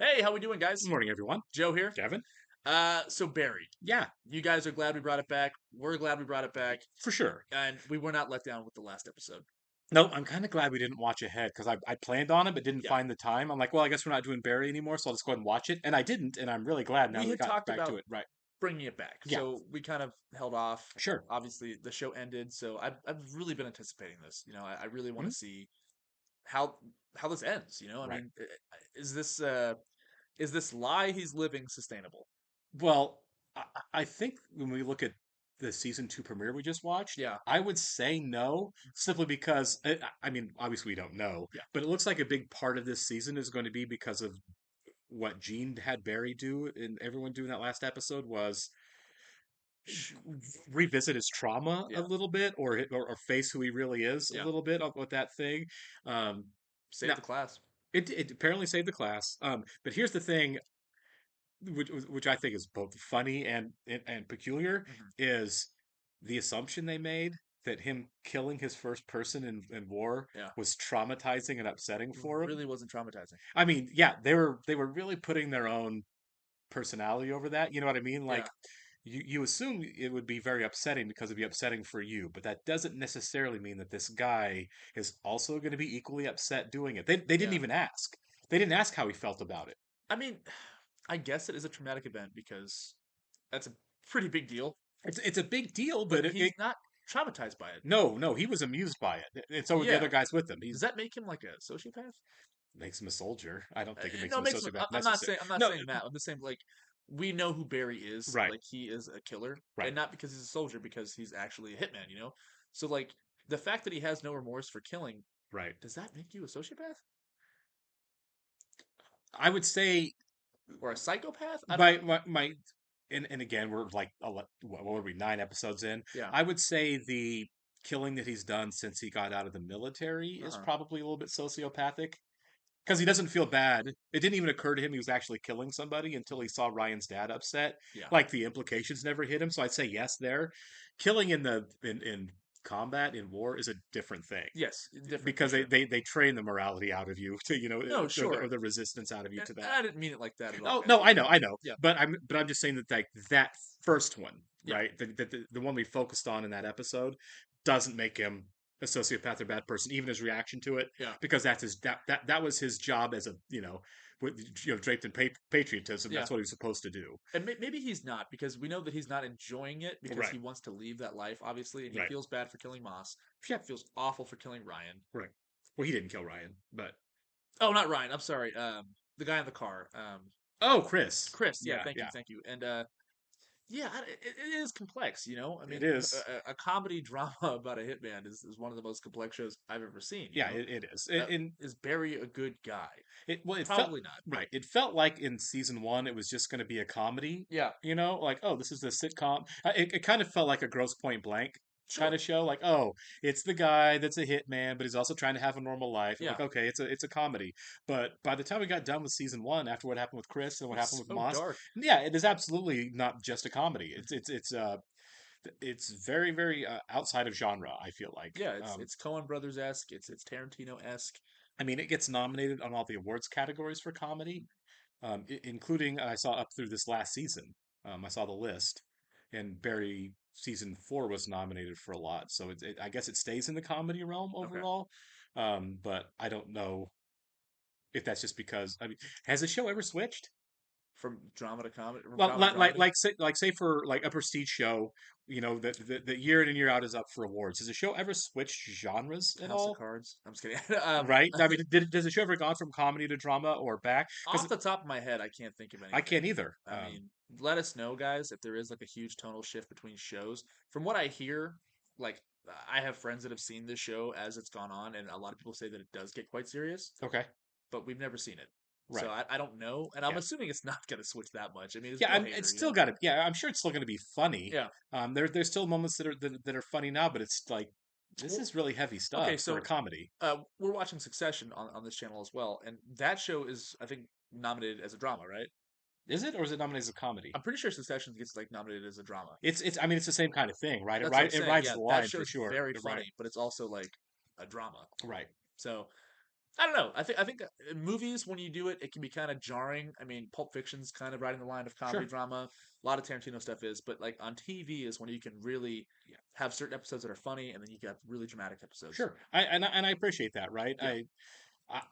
Hey, how we doing, Good guys? morning, everyone. Joe here. Kevin? So Barry, Yeah, you guys are glad we brought it back. We're glad we brought it back, for sure. and we were not let down with the last episode. No, I'm kind of glad we didn't watch ahead because I planned on it but didn't Yeah, find the time. I'm like, well, I guess we're not doing Barry anymore, so I'll just go ahead and watch it. And I didn't, and I'm really glad now we that we had got talked back to about it. Right. bringing it back, Yeah, so we kind of held off. sure. Obviously, the show ended, so I've really been anticipating this. I really want Mhm. to see how how this ends. I Right. mean, is this lie he's living sustainable? Well, I think when we look at the season two premiere we just watched, Yeah, I would say no, simply because, I mean, obviously we don't know, yeah, but it looks like a big part of this season is going to be because of what Gene had Barry do and everyone do in that last episode was sh- revisit his trauma a yeah, little bit or face who he really is a yeah. little bit with that thing. Um, Save now the class. it apparently saved the class. But here's the thing, which I think is both funny and peculiar, Hmm. is the assumption they made that him killing his first person in war Yeah, was traumatizing and upsetting for him. really wasn't traumatizing. I mean, yeah, they were really putting their own personality over that. You know what I mean? Yeah, Like you assume it would be very upsetting because it'd be upsetting for you, but that doesn't necessarily mean that this guy is also going to be equally upset doing it. They didn't yeah. even ask. They didn't ask how he felt about it. I mean, I guess it is a traumatic event because that's a pretty big deal, It's a big deal, but but he's not traumatized by it. no, he was amused by it, and so were the other Yeah. guys with him. Does He's that make him like a sociopath? makes him a soldier. I don't think it makes No, him it a makes him. sociopath necessary. I'm not No, saying that. I'm just saying like we know who Barry is. right, Like he is a killer, right, and not because he's a soldier, because he's actually a hitman. So like the fact that he has no remorse for killing, right. does that make you a sociopath I would say or a psychopath? I don't. my and again we're like what were we 9 episodes in. Yeah. I would say the killing that he's done since he got out of the military Uh is huh. probably a little bit sociopathic because he doesn't feel bad. It didn't even occur to him he was actually killing somebody until he saw Ryan's dad upset. Yeah. Like the implications never hit him, so I'd say yes there. Killing in combat in war is a different thing Yes. Different for because they, sure. they they train the morality out of you to No, or sure. the resistance out of you And to that. I didn't mean it like that at all. Oh no, I know, Yeah, but I'm just saying that like that first one, yeah, right? The one we focused on in that episode doesn't make him a sociopath or bad person, even his reaction to it, yeah, because that's his that was his job as a with draped in patriotism. yeah. That's what he was supposed to do. And maybe he's not because we know that he's not enjoying it because Right, he wants to leave that life, obviously, and he right, feels bad for killing Moss. yeah, Feels awful for killing Ryan. right. Well, he didn't kill Ryan, but Oh, not Ryan. I'm sorry. The guy in the car. oh, Chris, Chris. Yeah, yeah, thank you, yeah, thank you. And yeah, it is complex. I it mean, is. a comedy drama about a hitman is one of the most complex shows I've ever seen. Yeah, it is. Is Barry a good guy? It felt Probably not. right. It felt like in season one it was just going to be a comedy. Yeah, Like, oh, this is the sitcom. It kind of felt like a Gross Point Blank kind sure. of show. Like, oh, it's the guy that's a hitman, but he's also trying to have a normal life. And Yeah, like, okay, it's a comedy. But by the time we got done with season one, after what happened with Chris and what happened it's with so Moss, dark. yeah, it is absolutely not just a comedy. It's very very outside of genre. I feel like. Yeah, it's Coen Brothers esque. It's Tarantino esque. I mean, it gets nominated on all the awards categories for comedy, including I saw up through this last season. I saw the list, and Barry season four was nominated for a lot. So I guess it stays in the comedy realm Okay. overall. But I don't know if that's just because I mean, has the show ever switched? From drama to comedy, from Well, comedy to dramedy. like say for like a prestige show, that the year in and year out is up for awards. Has the show ever switched genres at House of all? Cards. I'm just kidding. Right? I mean, does the show ever gone from comedy to drama or back? Because Off the top of my head, I can't think of I anything. can't either. I mean, let us know, guys, if there is like a huge tonal shift between shows. From what I hear, like I have friends that have seen this show as it's gone on, and a lot of people say that it does get quite serious, Okay. but we've never seen it. So Right. I don't know, and I'm Yeah. assuming it's not going to switch that much. I mean, there's Yeah. no It's hater. still got to. Yeah. I'm sure it's still going to be funny. Yeah. There's still moments that are funny now, but it's like this Well, is really heavy okay, stuff for a so comedy. we're watching Succession on this channel as well, and that show is, I think, nominated as a drama, right? Is it, or is it nominated as a comedy? I'm pretty sure Succession gets like nominated as a drama. It's. I mean, it's the same kind of thing, right? That's what I'm It saying. rides Yeah, the that line for show's sure. very Right. funny, but it's also like a drama. Right. So I don't know. I think in movies, when you do it, it can be kind of jarring. I mean, Pulp Fiction's kind of riding the line of comedy Sure. drama. A lot of Tarantino stuff is, but like on TV is when you can really Yeah. have certain episodes that are funny, and then you got really dramatic episodes. Sure. And I appreciate that, right? Yeah,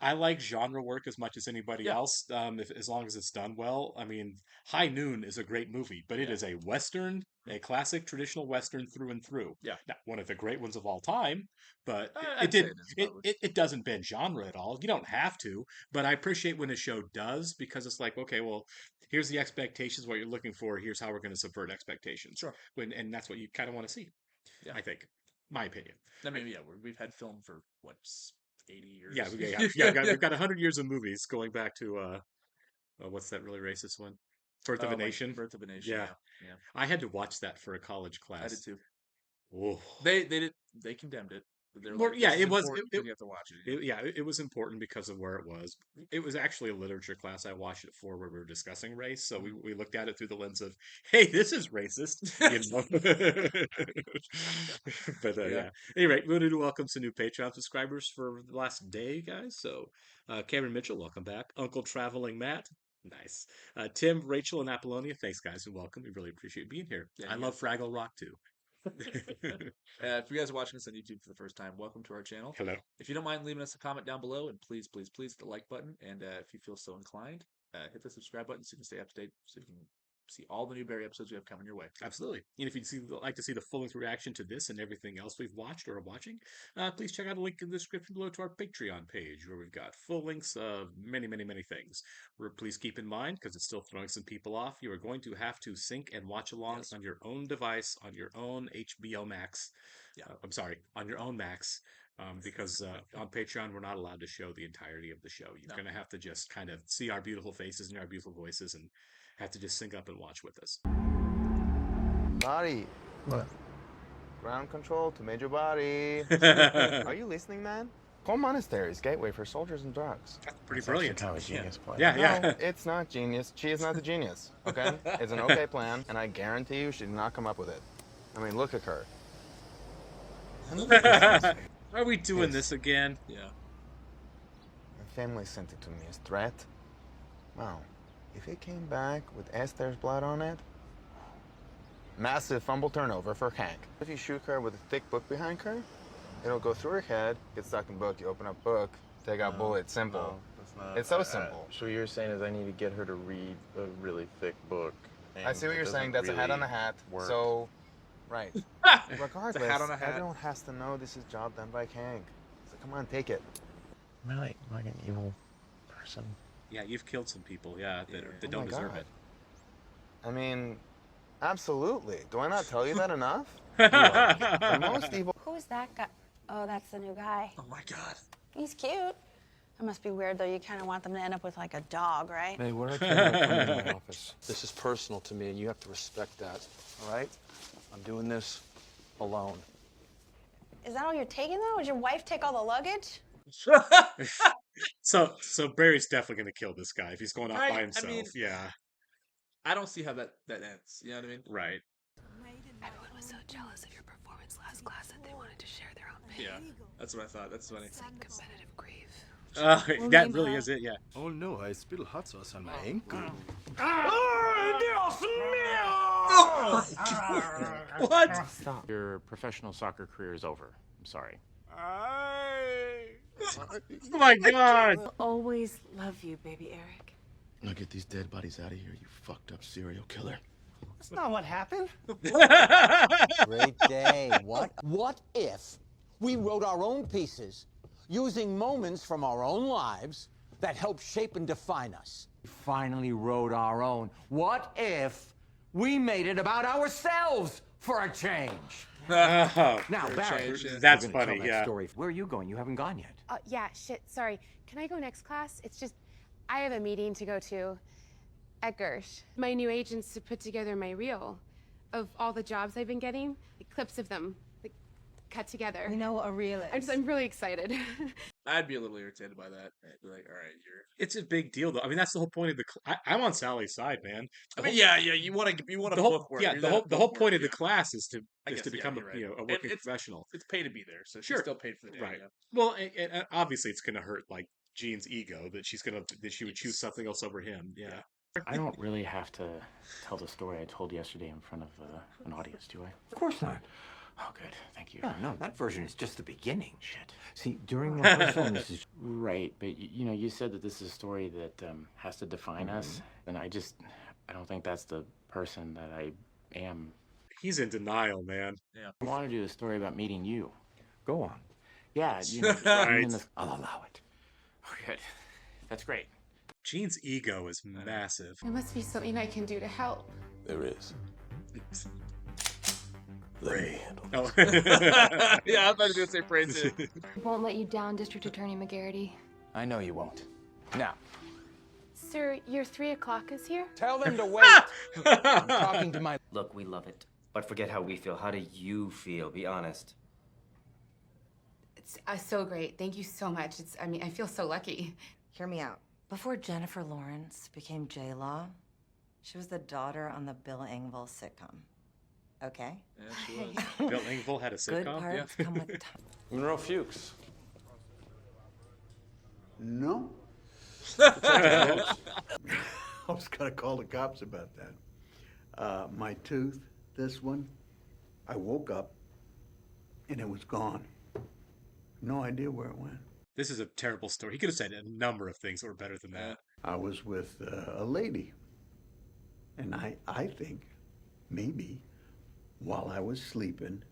I like genre work as much as anybody yeah, else, as long as it's done well. I mean, High Noon is a great movie, but it yeah, is a Western, a classic traditional Western through and through. yeah. Not one of the great ones of all time, but it I'd say did it is probably. it doesn't bend genre at all. You don't have to, but I appreciate when a show does because it's like, okay, well, here's the expectations, what you're looking for. Here's how we're going to subvert expectations. Sure. And that's what you kind of want to see. Yeah. I think, my opinion. I mean, yeah, we've had film for what 80 Yeah, years. we've got 100 years of movies going back to what's that really racist one? Birth of a Oh, like Nation. Birth of a Nation. Yeah, Yeah, yeah. I had to watch that for a college I did class. too. Oh, They condemned it. But they're well, like, yeah, this is it was important because you have to watch it. yeah, it was important because of where it was. It was actually a literature class I watched it for where we were discussing race, so we looked at it through the lens of, hey, this is racist, you know. But Yeah. yeah. Anyway, we wanted to welcome some new Patreon subscribers for the last day, guys. So, Cameron Mitchell, welcome back. Uncle Traveling Matt. Nice. Tim, Rachel, and Apollonia, thanks, guys, and welcome. We really appreciate being here. Yeah, I you love Fraggle Rock too. If you guys are watching us on YouTube for the first time, welcome to our channel. Hello. If you don't mind leaving us a comment down below, and please, please, please hit the like button. And if you feel so inclined, hit the subscribe button so you can stay up to date, so you can see all the new Barry episodes we have coming your way. Absolutely. And if you'd like to see the full-length reaction to this and everything else we've watched or are watching, please check out a link in the description below to our Patreon page where we've got full links of many, many, many things. Please keep in mind, because it's still throwing some people off, you are going to have to sync and watch along on your own device, on your own HBO Max. Yeah. I'm sorry, on your own Max. Because on Patreon, we're not allowed to show the entirety of the show. You're going to have to just kind of see our beautiful faces and our beautiful voices and have to just sync up and watch with us. Body. What? Ground control to Major Body. Are you listening, man? Home Monastery is gateway for soldiers and drugs. That's pretty brilliant. How a genius plays. Yeah, yeah. No, it's not genius. She is not the genius, okay? It's an okay plan, and I guarantee you she did not come up with it. I mean, look at her. Are we doing this again? Yeah. My family sent it to me as threat. Wow. If it came back with Esther's blood on it, massive fumble turnover for Hank. If you shoot her with a thick book behind her, it'll go through her head, get stuck in book, you open up book, take out bullet, simple. No, that's not. It's so simple. So you're saying is I need to get her to read a really thick book. I see what you're saying. That's a hat on a hat. Work. So, right. Regardless, hat on a hat. everyone has to know this is job done by Hank. So come on, take it. Am I like an evil person? Yeah, you've killed some people, that Oh don't my deserve God. it. I mean, absolutely. Do I not tell you that enough? The most evil. Who's that guy? Oh, that's the new guy. Oh my God. He's cute. It must be weird, though. You kind of want them to end up with, like, a dog, right? Hey, what I tell you about coming to my office? This is personal to me, and you have to respect that. All right? I'm doing this alone. Is that all you're taking, though? Would your wife take all the luggage? So Barry's definitely going to kill this guy if he's going off Right, by I himself. mean- Yeah, I don't see how that ends. You know what I mean? right. Everyone was so jealous of your performance last class that they wanted to share their own pain. Yeah. That's what I thought. That's funny. It's like competitive grief. That really is it, yeah. Oh no, I spilled hot sauce on my ankle. What? Stop. Your professional soccer career is over. I'm sorry. Oh my God! I'll always love you, baby Eric. Now get these dead bodies out of here, you fucked up serial killer. That's not what happened. Great day. What if we wrote our own pieces using moments from our own lives that help shape and define us? We finally wrote our own. What if we made it about ourselves for a change? Now, Barry, change, yeah. That's you're gonna funny, tell that yeah. story. Where are you going? You haven't gone yet. Yeah, shit, sorry. Can I go next class? It's just, I have a meeting to go to at Gersh. My new agents to put together my reel of all the jobs I've been getting, like clips of them, like cut together. We know what a reel is. I'm really excited. I'd be a little irritated by that. I'd be like, all right, you're. It's a big deal, though. I mean, that's the whole point of I'm on Sally's side, man. I mean, yeah. You want to The whole, book work. yeah, You're the there whole to the book whole point work, of the yeah. class is I guess, to become you're right. a working It's professional. it's pay to be there, so she's Sure. still paid for the day. Right. Yeah. Well, and obviously it's going to hurt like Jean's ego that she would choose something else over him. Yeah. I don't really have to tell the story I told yesterday in front of an audience, do I? Of course not. Oh, good. Thank you. No, that version is just the beginning. Shit. See, during rehearsal, Mrs. Right, but you said that this is a story that has to define us, and I don't think that's the person that I am. He's in denial, man. Yeah. I want to do a story about meeting you. Go on. Yeah, Right. I'll allow it. Oh, good. That's great. Jean's ego is massive. There must be something I can do to help. There is. Let me handle it. Oh. Yeah, I thought you were gonna say praise it. Won't let you down, District Attorney McGarity. I know you won't. Now, Sir, your 3 o'clock is here? tell them to wait. I'm talking to my... Look, we love it. But forget how we feel. How do you feel? Be honest. It's so great. Thank you so much. I feel so lucky. Hear me out. Before Jennifer Lawrence became J-Law, she was the daughter on the Bill Engvall sitcom. Okay? Yeah, she was. Bill Engvall had a Good sitcom. parts come with time. Monroe Fuchs. No. I was gonna call the cops about that. My tooth, this one, I woke up and it was gone. No idea where it went. This is a terrible story. He could have said a number of things that were better than that. I was with a lady, and I think maybe while I was sleeping,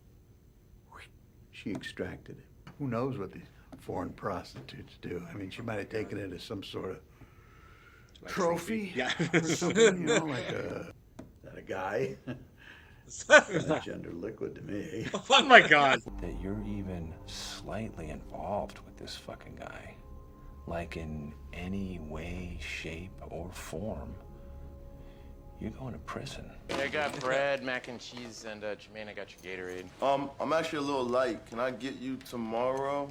she extracted it. Who knows what these foreign prostitutes do? I mean, she might have taken it as some sort of trophy, Yeah. or something, like a guy. Gender liquid to me. Oh my God. That you're even slightly involved with this fucking guy, like in any way, shape, or form, you're going to prison. I got bread, mac and cheese, and Jermaine, I got your Gatorade. I'm actually a little light. Can I get you tomorrow?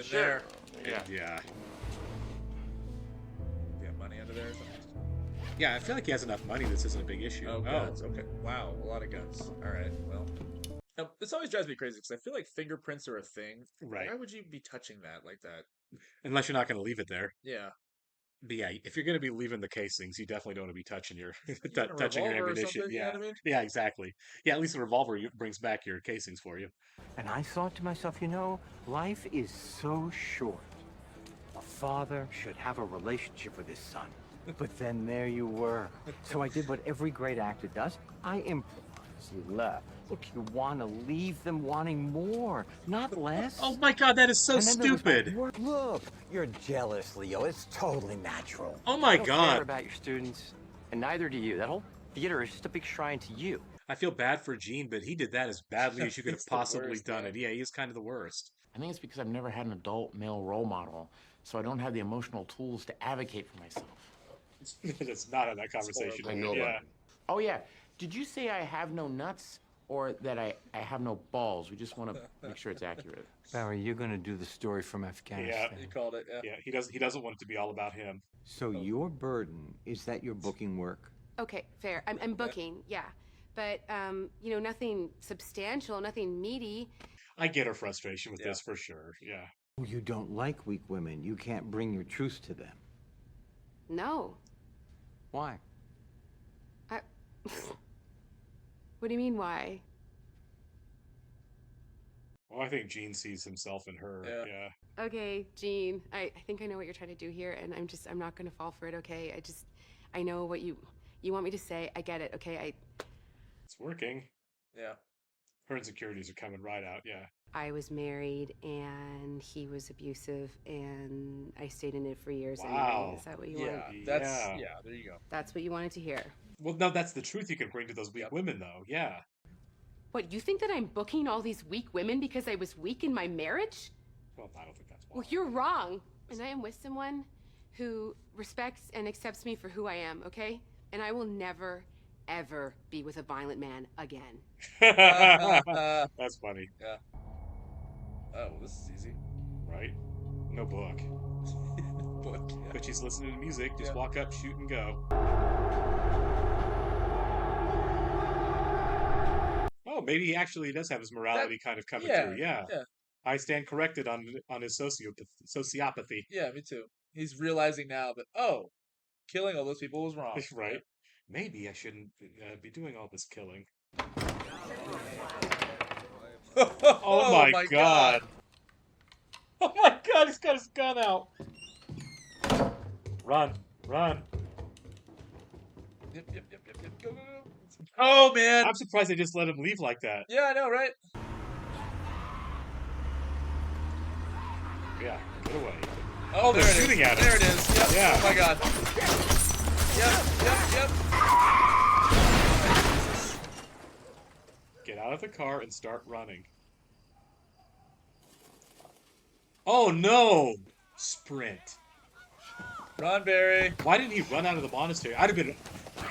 Sure. Yeah. Yeah. You got money under there or something? Yeah, I feel like he has enough money. This isn't a big issue. Oh, guns. Okay. Wow, a lot of guns. All right. Well, this always drives me crazy because I feel like fingerprints are a thing. Right. Why would you be touching that like that? Unless you're not going to leave it there. Yeah. But yeah, if you're going to be leaving the casings, you definitely don't want to be touching your got a touching your revolver or ammunition. something, you know Yeah, what I mean? yeah, exactly. Yeah, at least the revolver brings back your casings for you. And I thought to myself, life is so short. A father should have a relationship with his son. But then there you were. So I did what every great actor does. I improvised. You left. Look, you want to leave them wanting more, not less. Oh my God, that is so And then there was my stupid. work. Look, you're jealous, Leo. It's totally natural. Oh my I don't God. care about your students, and neither do you. That whole theater is just a big shrine to you. I feel bad for Gene, but he did that as badly as you could have He's the possibly worst, done man. it. Yeah, he's kind of the worst. I think it's because I've never had an adult male role model, so I don't have the emotional tools to advocate for myself. It's not in that conversation. I know yeah. about it. Oh, yeah. Did you say I have no nuts or that I have no balls? We just want to make sure it's accurate. Barry, you're going to do the story from Afghanistan. You called it. Yeah. Yeah, he doesn't want it to be all about him. So your burden is that you're booking work. Okay, fair. I'm booking, yeah. But, nothing substantial, nothing meaty. I get her frustration with this for sure. Yeah. Oh, you don't like weak women. You can't bring your truth to them. No. Why? What do you mean, why? Well, I think Gene sees himself in her. Yeah. Okay, Jean, I think I know what you're trying to do here, and I'm not gonna fall for it, okay? I know what you want me to say. I get it, okay? It's working. Yeah. Her insecurities are coming right out. Yeah. I was married, and he was abusive, and I stayed in it for years Wow. anyway. Is that what you wanted? Yeah, there you go. That's what you wanted to hear. Well, no, that's the truth you can bring to those weak women, though. Yeah. What, you think that I'm booking all these weak women because I was weak in my marriage? Well, I don't think that's why. Well, you're wrong. And I am with someone who respects and accepts me for who I am, okay? And I will never, ever be with a violent man again. That's funny. Yeah. Oh, well, this is easy. Right? No book. Book, yeah. But she's listening to music. Just Yeah. walk up, shoot, and go. Oh, maybe he actually does have his morality kind of coming through. Yeah. Yeah. I stand corrected on his sociopathy. Yeah, me too. He's realizing now that, oh, killing all those people was wrong. Right. Maybe I shouldn't be doing all this killing. Oh my God. Oh my God, he's got his gun out. Run. Yep. Go. Oh, man. I'm surprised they just let him leave like that. Yeah, I know, right? Yeah, get away. Oh, they're shooting at him. There it is. Yep. Yeah. Oh, my God. Yep. Get out of the car and start running. Oh, no. Sprint. Run, Barry. Why didn't he run out of the monastery? I'd have been...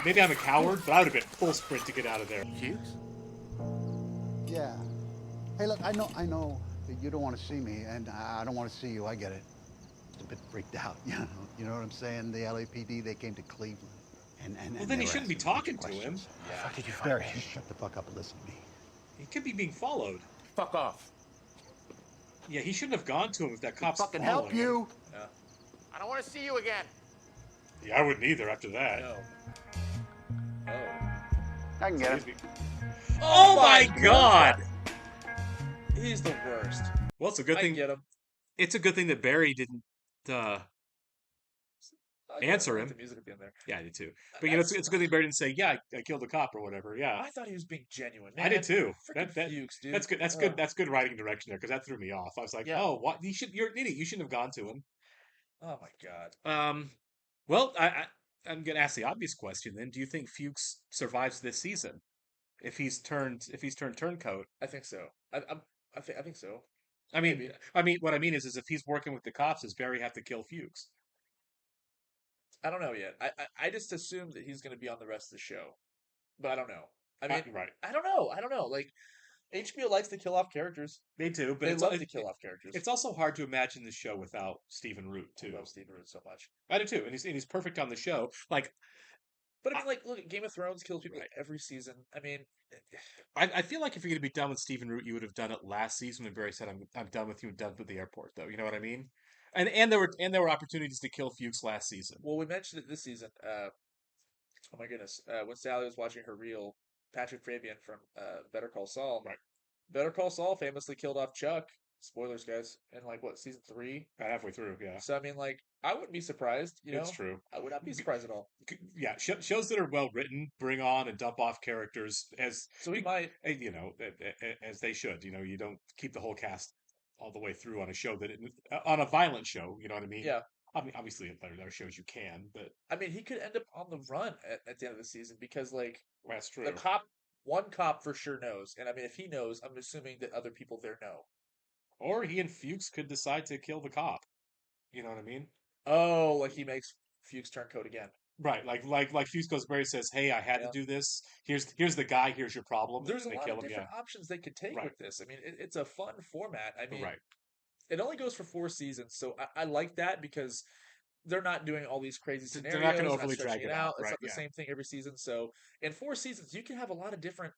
Maybe I'm a coward, but I would have been full sprint to get out of there. Fuchs? Yeah. Hey, look, I know that you don't want to see me, and I don't want to see you. I get it. It's a bit freaked out, you know. You know what I'm saying? The LAPD, they came to Cleveland, and Well, then he shouldn't be talking to him. Yeah. Did you find shut the fuck up and listen to me. He could be being followed. Fuck off. Yeah, he shouldn't have gone to him if that cop's Fucking following help him. you. Yeah. I don't want to see you again. Yeah, I wouldn't either after that. No. Oh. I can get him. Oh my God! He's the worst. Well, it's a good I thing. get him. It's a good thing that Barry didn't answer I him. like the music at the end there. Yeah, I did too. But you know, it's a good thing Barry didn't say, "Yeah, I killed the cop" or whatever. Yeah, I thought he was being genuine. Man. I did too. Freaking Fuchs, dude. That's good. That's Ugh. good. That's good writing direction there because that threw me off. I was like, Yeah. "Oh, what? You're an idiot. You shouldn't have gone to him." Oh my God. Well, I'm gonna ask the obvious question then. Do you think Fuchs survives this season if he's turned turncoat? I think so. I think so. I mean, Maybe. what I mean is if he's working with the cops, does Barry have to kill Fuchs? I don't know yet. I just assumed that he's going to be on the rest of the show, but I don't know. I mean, right. I don't know. Like HBO likes to kill off characters. They do, but They love to kill off characters. It's also hard to imagine the show without Stephen Root too. I love Stephen Root so much. I do too, and he's perfect on the show. Like, but I mean, like, look, Game of Thrones kills people every season. I mean, I feel like if you're going to be done with Stephen Root, you would have done it last season when Barry said, "I'm done with you, I'm done with the airport." Though, you know what I mean? And there were opportunities to kill Fuchs last season. Well, we mentioned it this season. Oh my goodness, when Sally was watching her reel, Patrick Fabian from Better Call Saul. Right. Better Call Saul famously killed off Chuck. Spoilers, guys. In like what, season 3? Halfway through, yeah. So I mean, like, I wouldn't be surprised. You know, It's true. I would not be surprised at all. Yeah, shows that are well written bring on and dump off characters as So we might, you know, as they should. You know, you don't keep the whole cast all the way through on a show on a violent show. You know what I mean? yeah. I mean, obviously, there are shows you can, but I mean, he could end up on the run at the end of the season because, like, that's true. the one cop for sure knows, and I mean, if he knows, I'm assuming that other people there know. Or he and Fuchs could decide to kill the cop. You know what I mean? Oh, like he makes Fuchs turncoat again. Right, like Fuchs goes, Barry says, "Hey, I had to do this. Here's the guy. Here's your problem." There's a They lot kill of him, different options they could take Right. with this. I mean, it's a fun format. I mean, Right. it only goes for 4 seasons, so I like that because they're not doing all these crazy They're scenarios. not gonna not overly stretching drag it out, It's right, not the yeah. same thing every season. So in 4 seasons, you can have a lot of different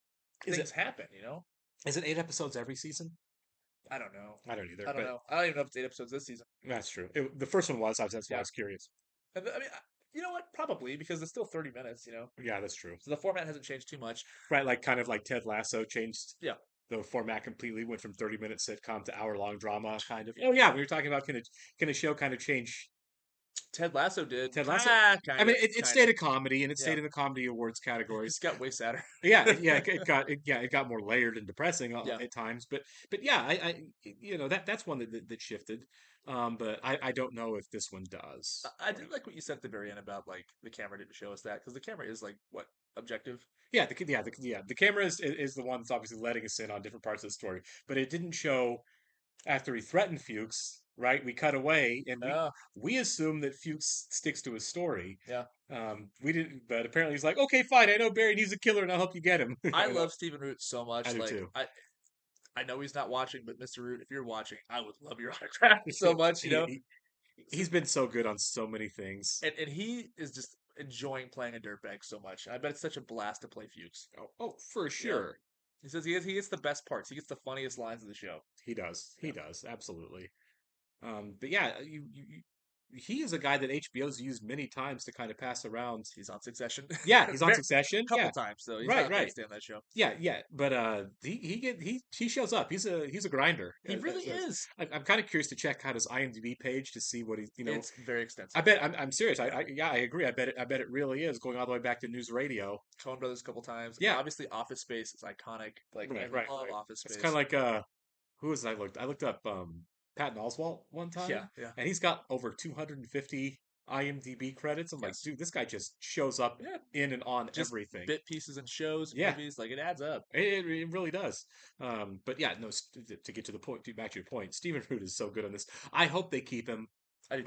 Is things it- happen. You know, Is it 8 episodes every season? I don't know. I don't either. I don't but know. I don't even know if it's 8 episodes this season. That's true. The first one was. That's why I was curious. And I mean, you know what? Probably because it's still 30 minutes. You know, Yeah, that's true. so the format hasn't changed too much. Right, like kind of like Ted Lasso changed. Yeah. The format completely went from 30-minute sitcom to hour-long drama, kind of. Oh yeah, we were talking about can a show kind of change? Ted Lasso did. Ted Lasso. Kinda, I mean, it kinda. stayed a comedy, and it Yeah. stayed in the comedy awards categories. It's got way sadder. Yeah, it got more layered and depressing Yeah. at times. But yeah, I you know that's one that shifted. But I don't know if this one does. I did like what you said at the very end about like the camera didn't show us that because the camera is like what, objective. Yeah, the camera is the one that's obviously letting us in on different parts of the story, but it didn't show after he threatened Fuchs. Right, we cut away, and we assume that Fuchs sticks to his story. Yeah. We didn't, but apparently he's like, okay, fine, I know Barry needs a killer, and I'll help you get him. I love Stephen Root so much. I do like, too. I know he's not watching, but Mr. Root, if you're watching, I would love your autograph so much. He's been so good on so many things. And he is just enjoying playing a dirtbag so much. I bet it's such a blast to play Fuchs. Oh, for sure. He says he gets the best parts. He gets the funniest lines of the show. He does. He does. Absolutely. But yeah, he is a guy that HBO's used many times to kind of pass around. He's on Succession. Yeah, he's on Succession. A couple times, so he's right, not right. stay on that show. Yeah, yeah. But he shows up. He's a grinder. He really is. I'm kind of curious to check out his IMDb page to see what he's. It's very extensive. I bet. I'm serious. I agree. I bet it really is going all the way back to News Radio. Coen Brothers a couple times. Yeah, obviously Office Space is iconic. Like I love Office Space. It's kind of like who was I looked up Patton Oswalt one time. Yeah. And he's got over 250 IMDb credits. I'm like, dude, this guy just shows up in and on just everything. Bit pieces and shows, movies, like it adds up. It really does. But yeah, no. To get to the point, back to your point, Stephen Root is so good on this. I hope they keep him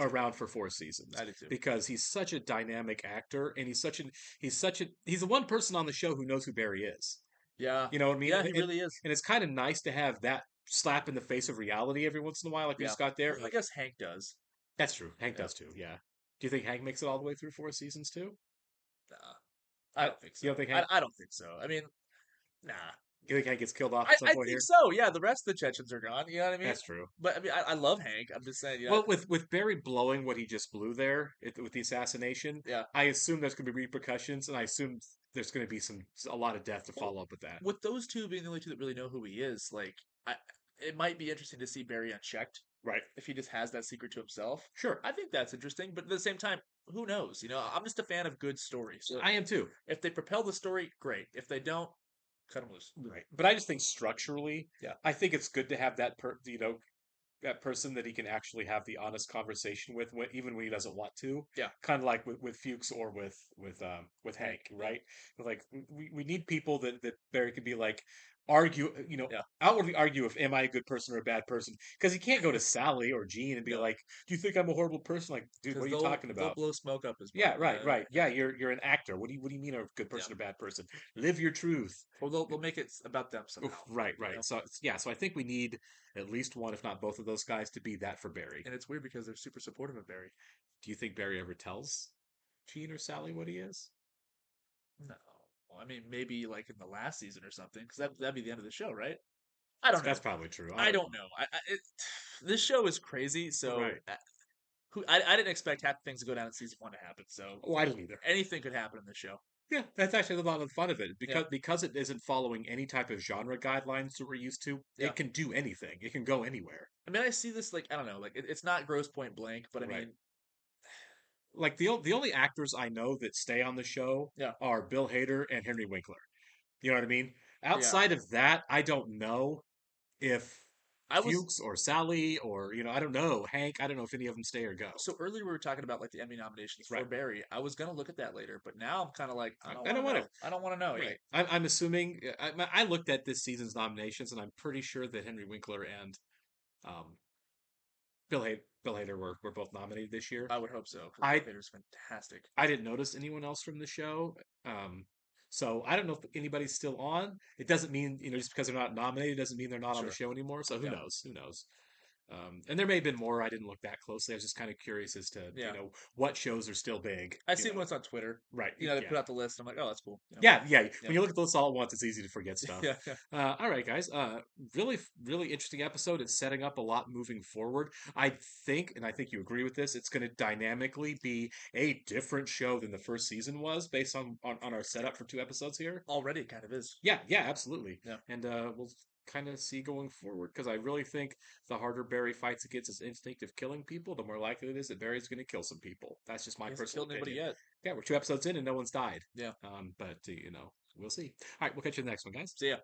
around for 4 seasons. I do too. Because he's such a dynamic actor, and he's the one person on the show who knows who Barry is. Yeah, you know what I mean. Yeah, he really is. And it's kind of nice to have that slap in the face of reality every once in a while, like we just got there. Well, I guess Hank does. That's true. Hank does too. Yeah. Do you think Hank makes it all the way through 4 seasons too? I don't think so. You don't think Hank? I don't think so. I mean, nah. You think Hank gets killed off at some point I think here? so. Yeah, the rest of the Chechens are gone. You know what I mean? That's true. But I mean, I love Hank. I'm just saying. Well, with Barry blowing what he just blew there with the assassination, I assume there's going to be repercussions, and I assume there's going to be a lot of death to follow up with that. With those two being the only two that really know who he is, like, it might be interesting to see Barry unchecked. Right. If he just has that secret to himself. Sure. I think that's interesting, but at the same time, who knows? You know, I'm just a fan of good stories. So I am too. If they propel the story, great. If they don't, cut them loose. Right. But I just think structurally, yeah, I think it's good to have that that person that he can actually have the honest conversation with, even when he doesn't want to. Yeah. Kind of like with Fuchs or with Hank, right? Like we need people that Barry could be like, argue, outwardly argue if am I a good person or a bad person, because he can't go to Sally or Gene and be like, do you think I'm a horrible person? Like, dude, what are you talking about? They'll blow smoke up his butt. Yeah, right. Yeah, you're an actor. What do you mean a good person or bad person? Live your truth. Well, they'll make it about them somehow. Right. So so I think we need at least one, if not both of those guys to be that for Barry. And it's weird because they're super supportive of Barry. Do you think Barry ever tells Gene or Sally what he is? No. I mean, maybe like in the last season or something, because that'd be the end of the show, right? I don't know. That's probably true. I don't know. This show is crazy, so right. I didn't expect half the things to go down in season 1 to happen. So I didn't either. Anything could happen in this show. Yeah, that's actually a lot of the fun of it because it isn't following any type of genre guidelines that we're used to. Yeah. It can do anything. It can go anywhere. I mean, I see this like I don't know, like it's not Grosse Point Blank, but I mean. Like the only actors I know that stay on the show are Bill Hader and Henry Winkler. You know what I mean? Outside of that, I don't know if Fuchs or Sally or I don't know Hank. I don't know if any of them stay or go. So earlier we were talking about like the Emmy nominations for Barry. I was gonna look at that later, but now I'm kind of like I don't want to. I don't want to know. Right. I'm assuming. I looked at this season's nominations, and I'm pretty sure that Henry Winkler and Bill Hader were both nominated this year. I would hope so. Bill Hader's fantastic. I didn't notice anyone else from the show. So I don't know if anybody's still on. It doesn't mean, just because they're not nominated doesn't mean they're not on the show anymore. So who knows? Who knows? And there may have been more. I didn't look that closely. I was just kind of curious as to what shows are still big. I see what's on Twitter. Right. They put out the list. I'm like, oh, that's cool. Yeah. When you look at the list all at once, it's easy to forget stuff. All right, guys. Really, really interesting episode. It's setting up a lot moving forward. I think you agree with this, it's going to dynamically be a different show than the first season was based on our setup for 2 episodes here. Already it kind of is. Yeah, absolutely. Yeah. And we'll kind of see going forward, because I really think the harder Barry fights against his instinct of killing people, the more likely it is that Barry's going to kill some people. That's just my personal opinion. Killed anybody yet? Yeah, we're 2 episodes in and no one's died. Yeah. But we'll see. All right, we'll catch you in the next one, guys. See ya.